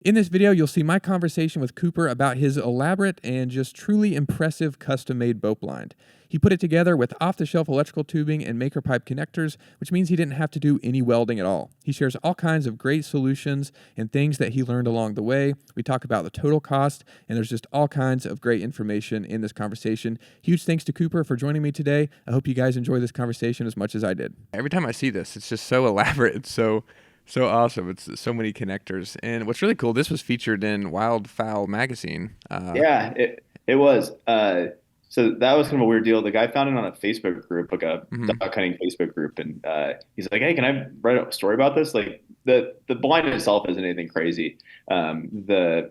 In this video, you'll see my conversation with Cooper about his elaborate and just truly impressive custom-made boat blind. He put it together with off-the-shelf electrical tubing and maker pipe connectors, which means he didn't have to do any welding at all. He shares all kinds of great solutions and things that he learned along the way. We talk about the total cost, and there's just all kinds of great information in this conversation. Huge thanks to Cooper for joining me today. I hope you guys enjoy this conversation as much as I did. Every time I see this, it's just so elaborate. It's so awesome. It's so many connectors. And what's really cool, this was featured in Fowl magazine. Yeah, it was. So that was kind of a weird deal. The guy found it on a Facebook group, like a Mhm. dog cutting Facebook group, and he's like, "Hey, can I write a story about this?" Like the blind itself isn't anything crazy. The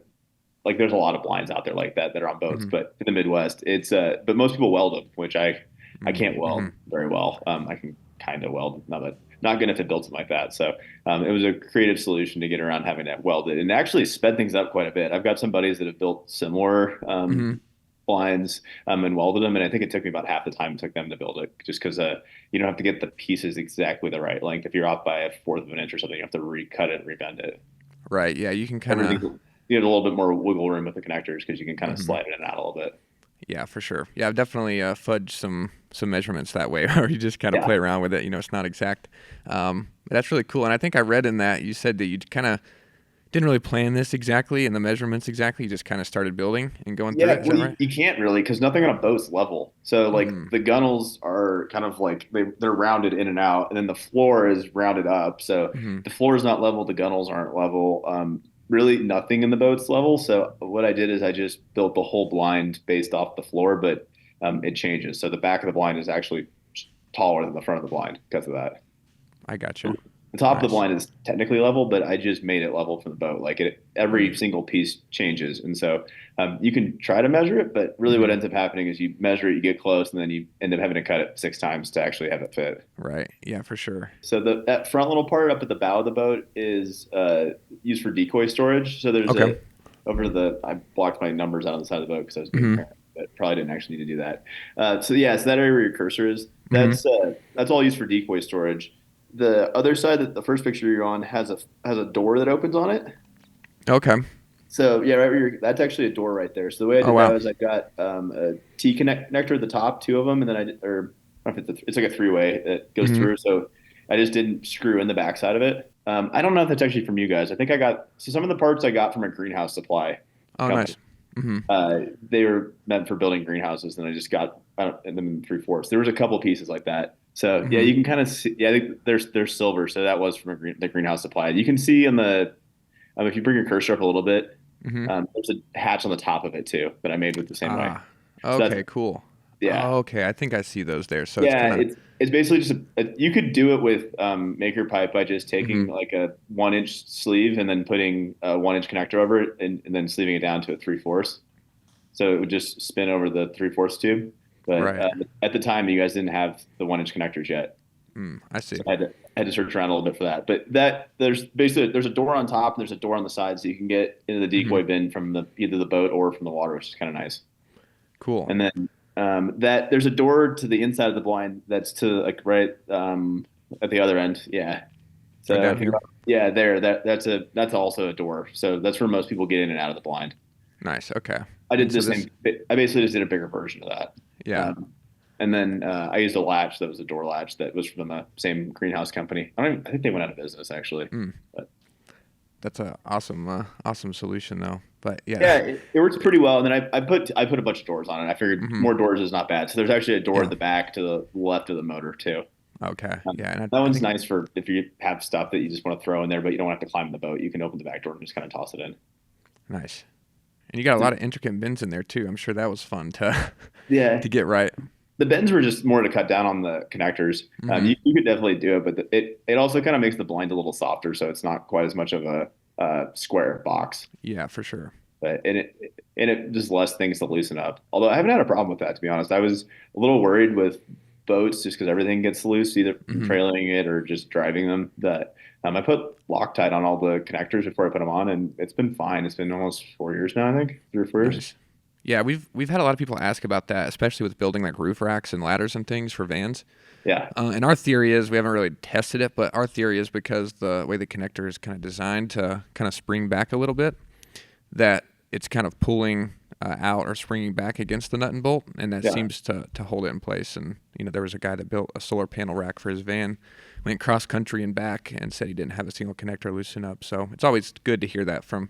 like there's a lot of blinds out there like that are on boats, Mhm. but in the Midwest, it's but most people weld them, which I Mhm. can't weld Mhm. very well. I can kind of weld, not good enough to build something like that. So it was a creative solution to get around having that welded, and actually sped things up quite a bit. I've got some buddies that have built similar Mhm. blinds and welded them, and I think it took me about half the time it took them to build it, just because you don't have to get the pieces exactly the right length. If you're off by a fourth of an inch or something, you have to recut it and rebend it. Right. Yeah, you can kind of. Everything you have a little bit more wiggle room with the connectors because you can kind of Mhm. slide it in and out a little bit. Yeah, for sure. Yeah, I've definitely fudged some measurements that way, or you just kind of Yeah. play around with it. It's not exact. But that's really cool. And I think I read in that you said that you kind of didn't really plan this exactly and the measurements exactly. You just kind of started building and going through it. Yeah, Is well, that right? you can't really because nothing on a boat's level. So like Mm. the gunnels are kind of like they're rounded in and out, and then the floor is rounded up. So Hmm. the floor is not level, the gunnels aren't level. Really nothing in the boat's level. So what I did is I just built the whole blind based off the floor, but it changes. So the back of the blind is actually taller than the front of the blind because of that. I gotcha. The top of the Nice. blind is technically level, but I just made it level from the boat. Like every Mm. single piece changes, and so you can try to measure it, but really what Hmm. ends up happening is you measure it, you get close, and then you end up having to cut it 6 times to actually have it fit. Right. Yeah, for sure. So that front little part up at the bow of the boat is used for decoy storage. So there's Okay. a over the I blocked my numbers out on the side of the boat because I was being a Hmm. parent, but probably didn't actually need to do that. So yeah, so that area where your cursor is, Hmm. that's all used for decoy storage. The other side, that the first picture you're on has a door that opens on it. Okay. So yeah, right where that's actually a door right there. So the way I Oh did that wow. was I got a T connector at the top, two of them, and then or I don't know if it's like a three-way that goes Hmm. through. So I just didn't screw in the backside of it. I don't know if that's actually from you guys. I think I got so some of the parts I got from a greenhouse supply Oh company. nice. Hmm. They were meant for building greenhouses, and I just got them in three-fourths. There was a couple pieces like that. So yeah, Hmm. you can kind of see. Yeah, I think there's silver. So that was from the greenhouse supply. You can see on the if you bring your cursor up a little bit, Hmm. there's a hatch on the top of it too that I made with the same way. Ah. So that's Okay. Cool. yeah, Okay. I think I see those there. So it's yeah. kind of. It's basically just you could do it with maker pipe by just taking Hmm. like a 1 inch sleeve and then putting a 1 inch connector over it and then sleeving it down to a three-fourths. So it would just spin over the three-fourths tube. But Right. at the time, you guys didn't have the 1 inch connectors yet. I So see. I had to search around a little bit for that. But that there's basically there's a door on top and there's a door on the side, so you can get into the Hmm. decoy bin from either the boat or from the water, which is kind of nice. Cool. And then that there's a door to the inside of the blind that's to like right at the other end. Yeah. Right So down if you here. yeah there that's also a door. So that's where most people get in and out of the blind. Nice. Okay. I did And so the this. same. I basically just did a bigger version of that. Yeah. And then I used a latch that was a door latch that was from the same greenhouse company. I think they went out of business actually. Mm. But That's a awesome solution though. But yeah. yeah, it works pretty well. And then I put a bunch of doors on it. I figured Hmm. more doors is not bad. So there's actually a door at Yeah. the back to the left of the motor too. Okay. Yeah. And That I one's think nice for if you have stuff that you just want to throw in there, but you don't have to climb the boat. You can open the back door and just kind of toss it in. nice. And you got a lot of intricate bins in there too. I'm sure that was fun to Yeah, to get right. the bends were just more to cut down on the connectors. Hmm. You could definitely do it, but it also kind of makes the blind a little softer, so it's not quite as much of a square box. Yeah, for sure. But and it just less things to loosen up. Although I haven't had a problem with that, to be honest. I was a little worried with boats just because everything gets loose, either from Hmm. trailing it or just driving them. That I put Loctite on all the connectors before I put them on, and it's been fine. It's been almost 4 years now, I think, 3 or 4 years. Nice. Yeah, we've had a lot of people ask about that, especially with building like roof racks and ladders and things for vans. Yeah. And our theory is we haven't really tested it, but our theory is because the way the connector is kind of designed to kind of spring back a little bit, that it's kind of pulling out or springing back against the nut and bolt, and that Yeah. seems to hold it in place. And there was a guy that built a solar panel rack for his van, went cross country and back, and said he didn't have a single connector loosen up. So it's always good to hear that from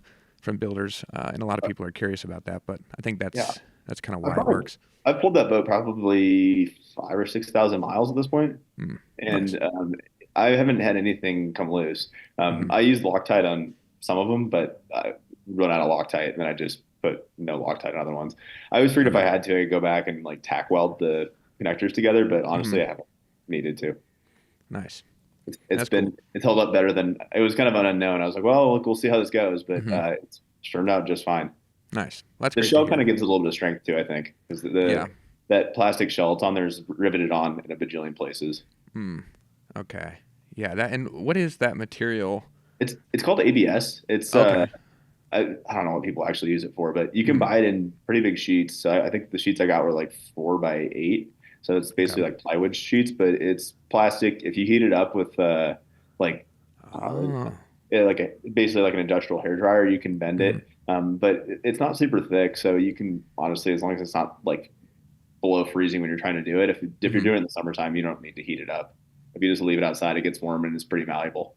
builders, and a lot of people are curious about that. But I think Yeah. that's kind of I've why it probably works. I've pulled that boat probably 5 or 6 thousand miles at this point, Mm, nice. and I haven't had anything come loose. Hmm. I used Loctite on some of them, but I run out of Loctite, and then I just put no Loctite on other ones. I was figured if I Okay. had to, I'd go back and like tack weld the connectors together, but Hmm. honestly, I haven't needed to. Nice. It's That's cool. been it's held up better than it was kind of an unknown. I was like, well, look, we'll see how this goes, but Hmm. it's turned out just fine. Nice. Well, that's The great to shell kind hear. of gives it a little bit of strength too, I think, because Yeah. the that plastic shell it's on there is riveted on in a bajillion places. Hmm. Okay. Yeah. That. And what is that material? It's called ABS. It's Okay. I don't know what people actually use it for, but you can Hmm. buy it in pretty big sheets. So I think the sheets I got were like 4 by 8. So it's Okay. basically like plywood sheets, but it's plastic. If you heat it up with like uh, Oh. yeah, basically like an industrial hair dryer, you can bend Hmm. it. But it's not super thick, so you can honestly, as long as it's not like below freezing when you're trying to do it. If you're Hmm. doing it in the summertime, you don't need to heat it up. If you just leave it outside, it gets warm and it's pretty malleable.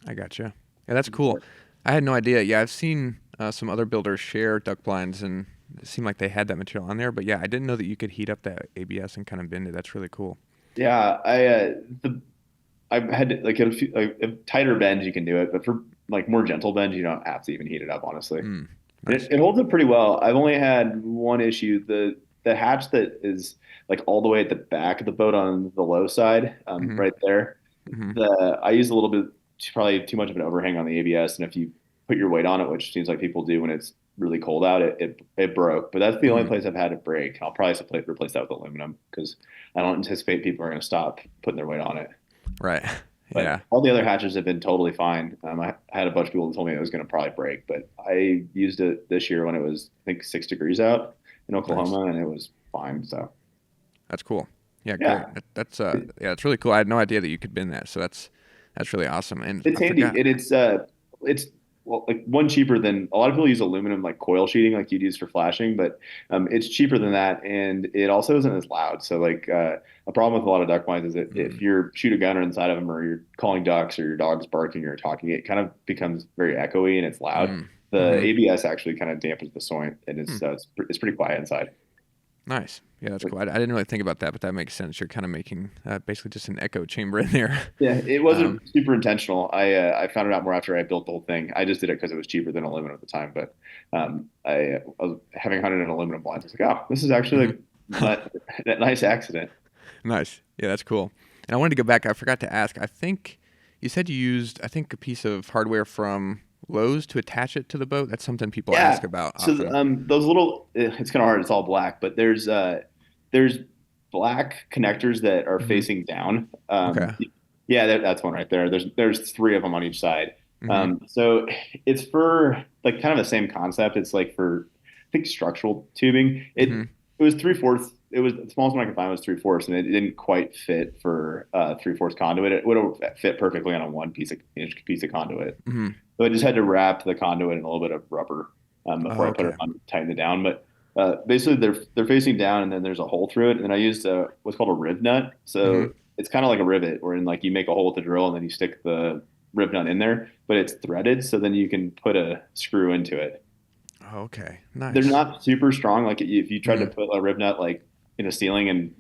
I gotcha. Yeah, that's cool. I had no idea. Yeah, I've seen some other builders share duck blinds, and it seemed like they had that material on there. But yeah, I didn't know that you could heat up that ABS and kind of bend it. That's really cool. Yeah, I've had like a tighter bends you can do it, but for like more gentle bends, you don't have to even heat it up, honestly. Mm, And nice. it holds up pretty well. I've only had one issue. The hatch that is like all the way at the back of the boat on the low side, Hmm. right there. Hmm. I used a little bit, probably too much of an overhang on the ABS, and if you put your weight on it, which seems like people do when it's really cold out, it broke. But that's the only Mm, place I've had it break. I'll probably have to replace that with aluminum because I don't anticipate people are going to stop putting their weight on it. right. But Yeah. all the other hatches have been totally fine. I had a bunch of people that told me it was going to probably break, but I used it this year when it was, I think, 6 degrees out in Nice. Oklahoma, and it was fine. So That's cool. Yeah, great. yeah, That's it, yeah, it's really cool. I had no idea that you could bend that. So that's really awesome. And it's I handy. forgot. It's well, like one cheaper than a lot of people use aluminum like coil sheeting like you'd use for flashing, but it's cheaper than that, and it also isn't as loud. So like a problem with a lot of duck blinds is that if Mm, you're shoot a gunner inside of them or you're calling ducks or your dog's barking or talking, it kind of becomes very echoey and it's loud. mm, The mm-hmm. ABS actually kind of dampens the sound, and Hmm. it's pretty quiet inside. Nice. Yeah, that's cool. I didn't really think about that, but that makes sense. You're kind of making basically just an echo chamber in there. Yeah, it Um, wasn't super intentional. I found it out more after I built the whole thing. I just did it because it was cheaper than aluminum at the time. But I was having hunted in aluminum blinds. I was like, oh, this is actually mhm. like a nice accident. Nice. Yeah, that's cool. And I wanted to go back. I forgot to ask. I think you said you used, I think, a piece of hardware from Lowe's to attach it to the boat. That's something people Yeah. ask about So often. those little it's kind of hard. It's all black, but there's black connectors that are Hmm. facing down. Okay. Yeah, that's one right there. There's three of them on each side. Hmm. So it's for like kind of the same concept. It's like for I think structural tubing. Hmm. It was 3/4. It was the smallest one I could find was 3/4, and it didn't quite fit for 3/4 conduit. It would have fit perfectly on a one piece of conduit. Hmm. So I just had to wrap the conduit in a little bit of rubber Oh, before I put it okay. on, tighten it down. But basically, they're facing down, and then there's a hole through it. And then I used what's called a riv nut. Hmm. So it's kind of like a rivet, wherein like you make a hole with the drill, and then you stick the riv nut in there, but it's threaded, so then you can put a screw into it. Oh, okay. They're Nice. not super strong. Like if you tried to Hmm. put a riv nut like in a ceiling and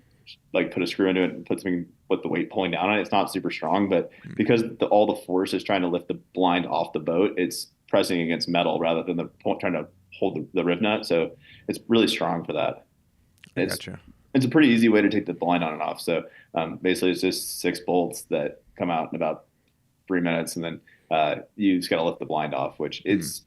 like put a screw into it and put something with the weight pulling down on it, it's not super strong. But because all the force is trying to lift the blind off the boat, it's pressing against metal rather than trying to hold the riv nut. So it's really strong for that. I It's gotcha. it's a pretty easy way to take the blind on and off. So basically, it's just 6 bolts that come out in about 3 minutes, and then you just got to lift the blind off. Which Hmm. it's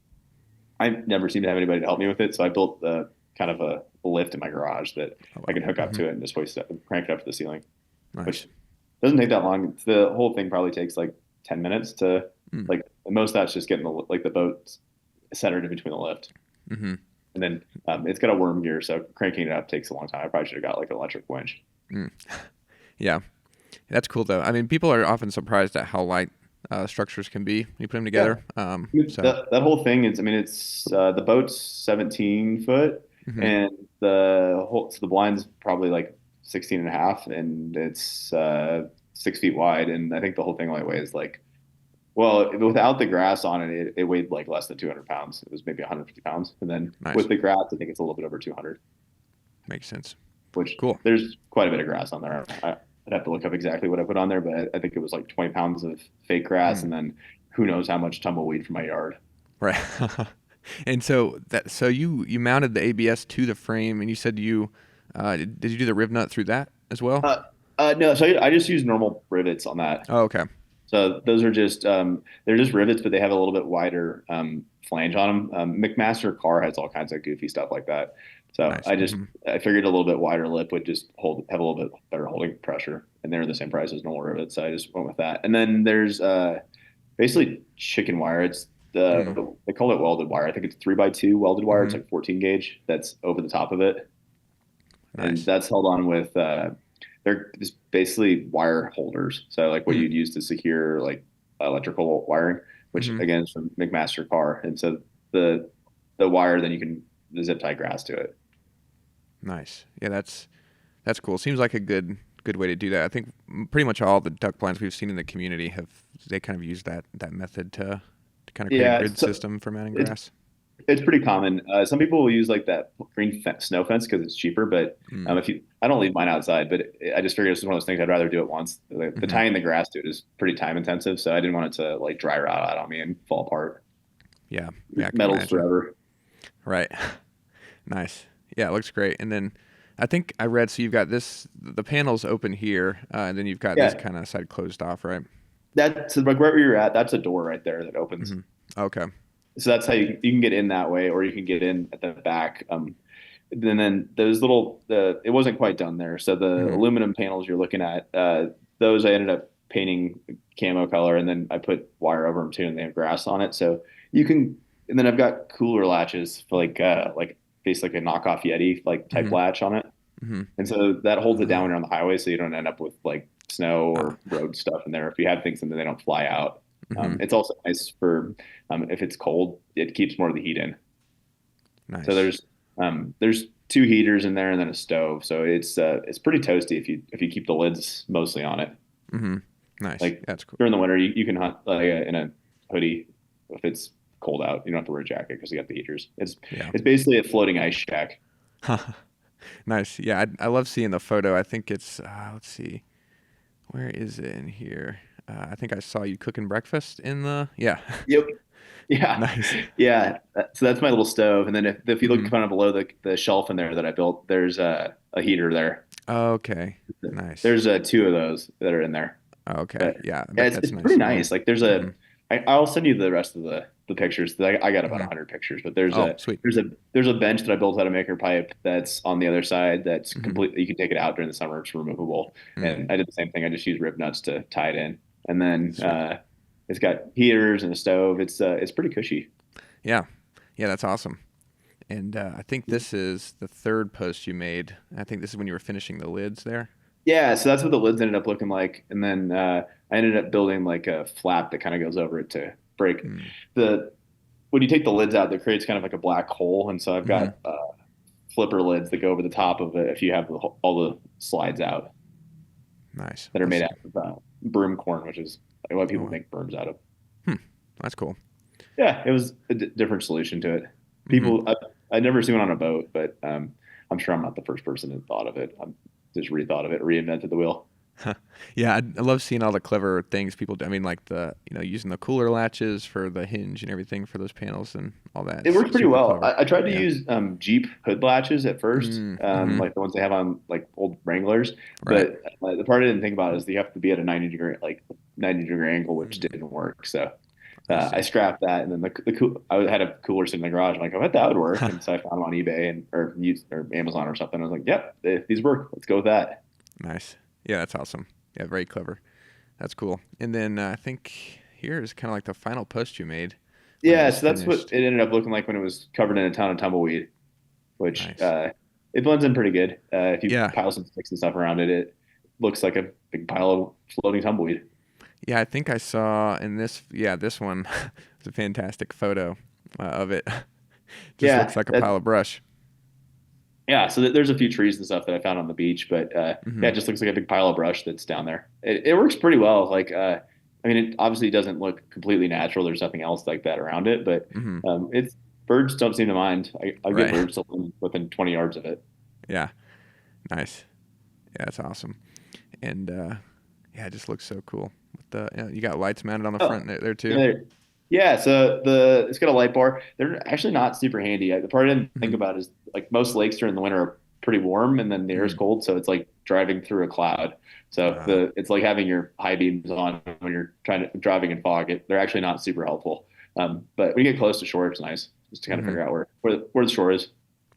I never seem to have anybody to help me with it, so I built kind of a lift in my garage that Oh, I wow. can hook up Hmm. to it and just hoist it and crank it up to the ceiling, Nice. which doesn't take that long. The whole thing probably takes like 10 minutes to Hmm. like most of that's just getting the boat centered in between the lift. Hmm. And then it's got a worm gear, so cranking it up takes a long time. I probably should have got like an electric winch. Mm. Yeah, that's cool though. I mean, people are often surprised at how light structures can be when you put them Yeah, together. So, that whole thing is, I mean, it's the boat's 17 foot, hmm and the blind's probably like 16 and a half, and it's 6 feet wide. And I think the whole thing only weighs like, well, without the grass on it, it weighed like less than 200 pounds. It was maybe 150 pounds. And then nice, with the grass, I think it's a little bit over 200, makes sense. which Cool. there's quite a bit of grass on there. I'd have to look up exactly what I put on there, but I think it was like 20 pounds of fake grass, Mm. and then who knows how much tumbleweed from my yard. Right. And so you mounted the ABS to the frame, and you said did you do the rib nut through that as well? No, so I just use normal rivets on that. Oh, okay. So those are just they're just rivets, but they have a little bit wider flange on them. McMaster car has all kinds of goofy stuff like that. So Nice. I figured a little bit wider lip would just have a little bit better holding pressure, and they're the same price as normal rivets. So I just went with that. And then there's basically chicken wire. It's Mm. they call it welded wire. I think it's 3x2 welded wire. It's hmm like 14 gauge. That's over the top of it, and Nice. that's held on with they're just basically wire holders. So like what Mm. you'd use to secure like electrical wiring, which hmm again is from McMaster car. And so the the wire, then you can zip tie grass to it. Nice. Yeah, that's cool. Seems like a good way to do that. I think pretty much all the duck blinds we've seen in the community they kind of use that method to kind of create a Yeah, grid system for mounting it's grass. it's pretty common. Some people will use like that green snow fence because it's cheaper. But Mm. if you, I don't leave mine outside. But I just figured it's one of those things I'd rather do it once. The hmm tying the grass to it is pretty time intensive, so I didn't want it to like dry rot out on me and fall apart. Yeah. Yeah, I can Metal's imagine. forever. Right. Nice. Yeah, it looks great. And then I think I read so you've got the panels open here, and then you've got this Yeah, kind of side closed off, right? that's like right where you're at. That's a door right there that opens. hmm Okay. So that's how you can get in that way, or you can get in at the back. And then those it wasn't quite done there. So the hmm aluminum panels you're looking at, those I ended up painting camo color, and then I put wire over them too, and they have grass on it. So you can, and then I've got cooler latches for like basically like a knockoff Yeti like type hmm latch on it, hmm and so that holds it down Uh, when you're on the highway, so you don't end up with like snow ah, or road stuff in there. If you have things in there, they don't fly out. hmm It's also nice for if it's cold, it keeps more of the heat in. So Nice. there's two heaters in there and then a stove. So it's pretty toasty if you keep the lids mostly on it. hmm Nice. Like That's cool. during the winter, you can hunt like in a hoodie if it's cold out. You don't have to wear a jacket because you got the heaters. Yeah. It's basically a floating ice shack. Nice. Yeah, I love seeing the photo. I think it's let's see. Where is it in here? I think I saw you cooking breakfast in the yeah. Yep. Yeah. Nice. Yeah. So that's my little stove. And then if you look hmm kind of below the shelf in there that I built, there's a heater there. Okay. Nice. There's two of those that are in there. Okay. But Yeah, I yeah, bet that's it's pretty nice and warm. nice. Like hmm I'll send you the rest of the pictures. I got about hmm 100 pictures, but there's Oh, sweet. there's a bench that I built out of maker pipe that's on the other side. That's hmm completely, you can take it out during the summer. It's removable. Mm, And I did the same thing. I just used rib nuts to tie it in. And then sweet. it's got heaters and a stove. It's pretty cushy. Yeah. Yeah, that's awesome. And I think this is the third post you made. I think this is when you were finishing the lids there. Yeah, so that's what the lids ended up looking like. And then I ended up building like a flap that kind of goes over it to break Mm, the when you take the lids out, that creates kind of like a black hole. And so I've hmm got flipper lids that go over the top of it if you have all the slides out Nice. that are Let's made see. out of broom corn, which is like what Oh, people wow. make brooms out of. Hmm. That's cool. Yeah, it was a different solution to it. hmm I'd never seen one on a boat, but I'm sure I'm not the first person that thought of it. I'm just rethought of it, reinvented the wheel. Yeah, I love seeing all the clever things people do. I mean, like using the cooler latches for the hinge and everything for those panels and all that. It It's works pretty super well. clever. I tried to Yeah. use Jeep hood latches at first, Mm-hmm. like the ones they have on like old Wranglers. Right. But the part I didn't think about is that you have to be at a 90-degree angle, which Mm, didn't work. So I I see. scrapped that, and then I had a cooler sitting in the garage. I'm like, I bet that would work, and so I found them on eBay or Amazon or something. I was like, yep, these work. Let's go with that. Nice. Yeah, that's awesome. Yeah, very clever. That's cool. And then I think here is kind of like the final post you made when it Yeah, was so that's what finished. it ended up looking like when it was covered in a ton of tumbleweed. which Nice. it blends in pretty good. If you Yeah. pile some sticks and stuff around it, it looks like a big pile of floating tumbleweed. Yeah, I think I saw in this. Yeah, this one. It's a fantastic photo of it. Just looks Yeah, like a that pile of brush. yeah. So there's a few trees and stuff that I found on the beach, but yeah, Hmm. it just looks like a big pile of brush that's down there. It works pretty well. Like I mean, it obviously doesn't look completely natural. There's nothing else like that around it, but Hmm. it's birds don't seem to mind. I'll get Right. birds to live within 20 yards of it. Yeah. Nice. Yeah, that's awesome. And yeah, it just looks so cool. With the you got lights mounted on the Oh, front there too. yeah, yeah. So it's got a light bar. They're actually not super handy. The part I didn't think Hmm. about is like most lakes during the winter are pretty warm, and then the air is Mm. cold, so it's like driving through a cloud. So Uh, it's like having your high beams on when you're trying to driving in fog. They're actually not super helpful. But when you get close to shore, it's nice just to kind of hmm. figure out where the shore is.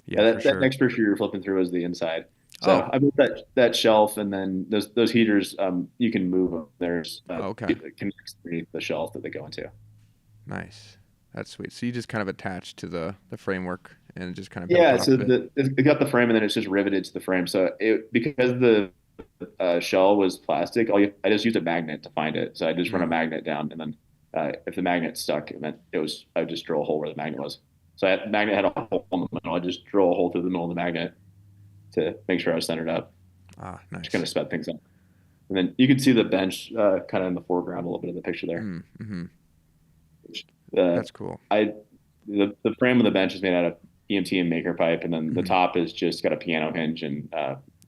Yeah, Yeah, for that sure. next picture you're flipping through is the inside. Oh. So I built that shelf, and then those heaters, you can move them. There's Oh, okay. it connects underneath the shelf that they go into. Nice. That's sweet. So you just kind of attach to the framework and just kind of built Yeah, off so of it. it got the frame, and then it's just riveted to the frame. So it because the shell was plastic, I just used a magnet to find it. So I just run a Mm. magnet down, and then if the magnet stuck, it meant I would just drill a hole where the magnet was. So the magnet had a hole in the middle. I just drill a hole through the middle of the magnet to make sure I was centered up. Ah, Just kind nice. of sped things up. And then you can see the bench kind of in the foreground a little bit of the picture there. Mm. Hmm. Uh, That's cool. I the frame of the bench is made out of EMT and maker pipe, and then the Hmm. top is just got a piano hinge and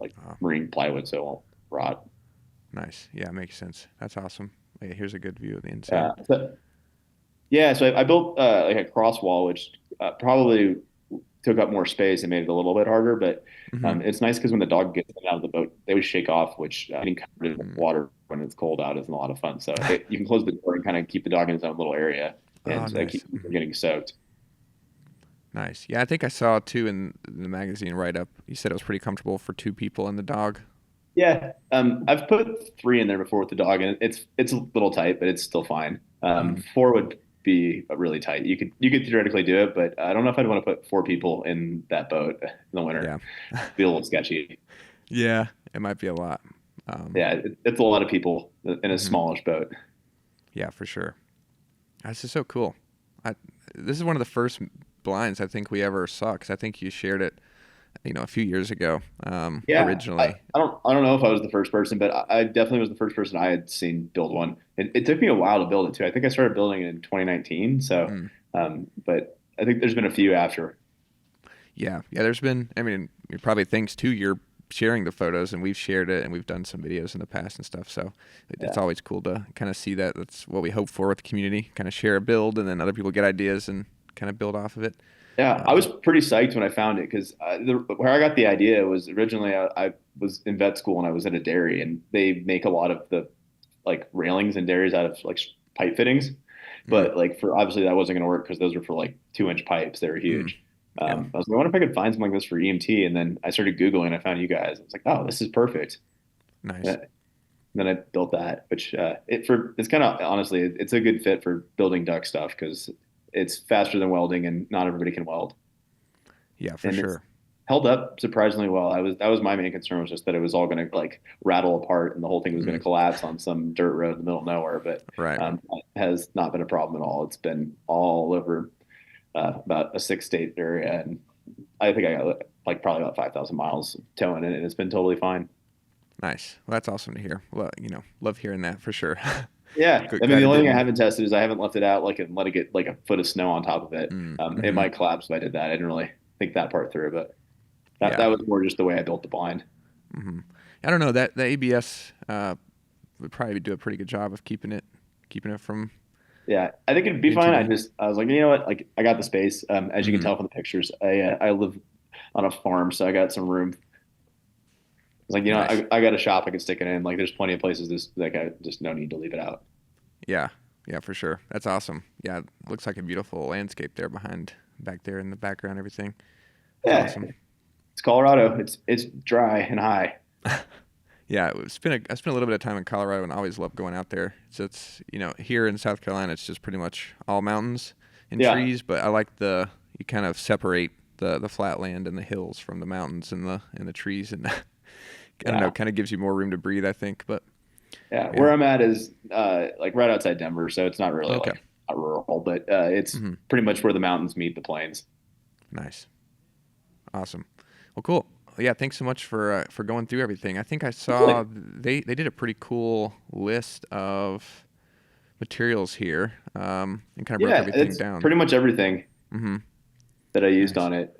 like Oh, marine plywood, so it won't rot. nice. Yeah, makes sense. That's awesome. Yeah, here's a good view of the inside. So I built like a cross wall, which probably took up more space and made it a little bit harder. But Hmm. it's nice because when the dog gets in and out of the boat, they would shake off, which getting covered in Mm. water when it's cold out isn't a lot of fun. So you can close the door and kind of keep the dog in his own little area Oh, and nice. keep him from getting soaked. Nice. Yeah, I think I saw too in the magazine write up. You said it was pretty comfortable for two people and the dog. Yeah, I've put three in there before with the dog, and it's a little tight, but it's still fine. Mm. Four would be really tight. You could theoretically do it, but I don't know if I'd want to put four people in that boat in the winter. Yeah. Be a little sketchy. Yeah, it might be a lot. Um, Yeah, it's a lot of people in a mhm. smallish boat. Yeah, for sure. This is so cool. I, this is one of the first blinds I think we ever saw because I think you shared it, a few years ago, Yeah, originally. I don't know if I was the first person, but I definitely was the first person I had seen build one. It took me a while to build it too. I think I started building it in 2019. So, Mm. but I think there's been a few after. Yeah, yeah. There's been, probably thanks to your sharing the photos, and we've shared it, and we've done some videos in the past and stuff. So it's Yeah. always cool to kind of see that. That's what we hope for with the community. Kind of share a build, and then other people get ideas and kind of build off of it. Yeah, I was Um, pretty psyched when I found it because where I got the idea was originally I was in vet school and I was at a dairy and they make a lot of the like railings and dairies out of like pipe fittings, mm, but like for obviously that wasn't going to work because those were for like 2 inch pipes. They were mm, huge. yeah, I was like, I wonder if I could find something like this for EMT, and then I started Googling and I found you guys. I was like, oh, this is perfect. nice. And then I built that, which it's kind of honestly it's a good fit for building duck stuff because it's faster than welding and not everybody can weld Yeah, for and it's sure. held up surprisingly well. That was my main concern was just that it was all going to like rattle apart and the whole thing was going Mm, to collapse on some dirt road in the middle of nowhere. But right. it has not been a problem at all. It's been all over about a 6 state area, and I think I got like probably about 5,000 miles towing it, and it's been totally fine. Nice. Well, that's awesome to hear. Well, love hearing that for sure. Yeah, I mean Glad the it only thing I didn't. haven't tested is I haven't left it out like and let it get like a foot of snow on top of it. Mm, It hmm. might collapse if I did that. I didn't really think that part through, but that Yeah. was more just the way I built the blind. Hmm. I don't know that the ABS would probably do a pretty good job of keeping it from Yeah, I think it'd be getting too fine. big. I was like, you know what? Like, I got the space. As you can Hmm. tell from the pictures, I live on a farm, so I got some room. It's like, Nice. I got a shop I can stick it in. Like, there's plenty of places this like I just no need to leave it out. Yeah. Yeah, for sure. That's awesome. Yeah, it looks like a beautiful landscape there back there in the background, everything. That's Yeah, awesome. it's Colorado. It's dry and high. Yeah, I spent a little bit of time in Colorado and I always love going out there. So it's, here in South Carolina, it's just pretty much all mountains and Yeah, trees, but I like you kind of separate the flat land and the hills from the mountains and the trees, and I don't Yeah. know, kind of gives you more room to breathe, I think. But Yeah. yeah, Where I'm at is like right outside Denver, so it's not really okay, like a rural, but it's hmm, pretty much where the mountains meet the plains. nice, awesome. Well, cool. Yeah, thanks so much for going through everything. I think I saw Absolutely. they did a pretty cool list of materials here, and kind of broke Yeah, everything it's down. pretty much everything Hmm. that I used Nice. on it.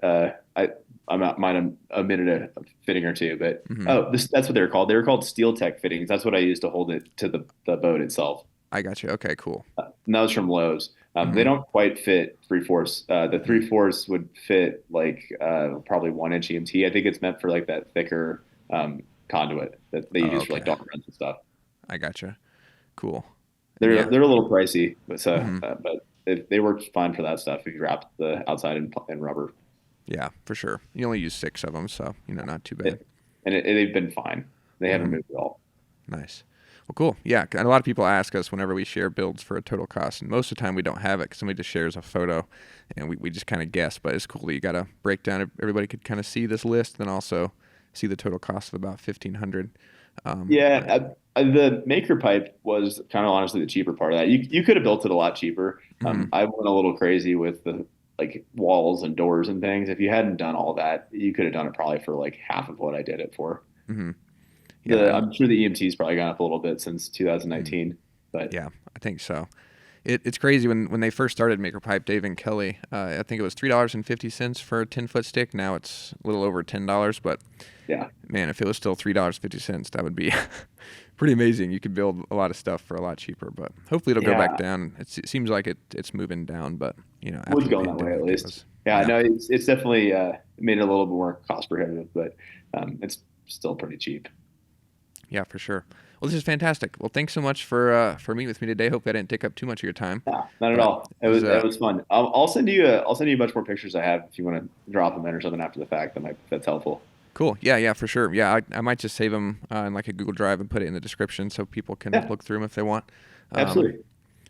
Might have omitted a fitting or two, but Hmm. oh, that's what they were called. They were called Steel Tech fittings. That's what I used to hold it to the boat itself. I got you. Okay, cool. And that was from Lowe's. They Hmm. don't quite fit 3/4. The Hmm. 3/4 would fit like probably 1 inch EMT. I think it's meant for like that thicker conduit that they Oh, use for like okay. dog runs and stuff. I gotcha. Cool. And They're yeah. they're a little pricey, Hmm. but they work fine for that stuff if you wrap the outside in rubber. Yeah, for sure. You only use 6 of them, so not too bad. It, they've been fine. They haven't Hmm. moved at all. Nice. Well, cool. Yeah, and a lot of people ask us whenever we share builds for a total cost, and most of the time we don't have it because somebody just shares a photo, and we just kind of guess. But it's cool that you got a breakdown. Everybody could kind of see this list, and also see the total cost of about 1,500. But Yeah, the maker pipe was kind of honestly the cheaper part of that. You could have built it a lot cheaper. mhm. I went a little crazy with the like walls and doors and things. If you hadn't done all that, you could have done it probably for like half of what I did it for. Mhm. Yeah, and I'm sure the EMT's probably gone up a little bit since mhm. 2019, but Yeah, I think so. It's crazy when they first started Maker Pipe, Dave and Kelly. I think it was $3.50 for a 10-foot stick. Now it's a little over $10. But yeah, man, if it was still $3.50, that would be pretty amazing. You could build a lot of stuff for a lot cheaper. But hopefully it'll go back yeah, down. It seems like it's moving down. But after was the going that way at pandemic, it least. was Yeah, yeah, no, it's definitely made it a little more cost prohibitive, but it's still pretty cheap. yeah, for sure. Well, this is fantastic. Well, thanks so much for meeting with me today. Hope I didn't take up too much of your time. Yeah, not at But all. it was It was fun. I'll send you a bunch more pictures I have if you want to drop them in or something after the fact. That's helpful. cool. Yeah, yeah, for sure. Yeah, I might just save them in like a Google Drive and put it in the description so people can Yeah, look through them if they want. Um, absolutely,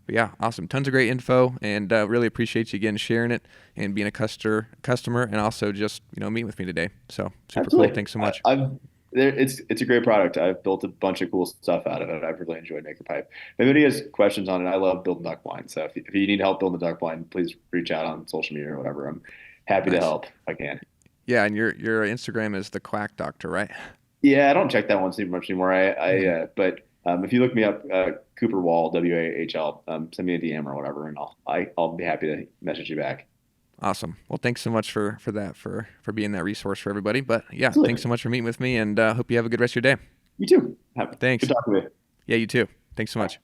but yeah, awesome. Tons of great info, and really appreciate you again sharing it and being a customer, and also just meeting with me today. So super cool. absolutely. Thanks so much. I've there. It's a great product. I've built a bunch of cool stuff out of it. I've really enjoyed MakerPipe. If anybody has questions on it, I love building duck blind. So if you need help building a duck blind, please reach out on social media or whatever. I'm happy to Nice. help if I can. Yeah, and your Instagram is the Quack Doctor, right? Yeah, I don't check that one too much anymore. Hmm. But if you look me up, Cooper Wall, WAHL, send me a DM or whatever, and I'll be happy to message you back. Awesome. Well, thanks so much for that for being that resource for everybody. But yeah, thanks Absolutely. so much for meeting with me, and hope you have a good rest of your day. You too. Good Thanks. talking to you. Yeah, you too. Thanks so much.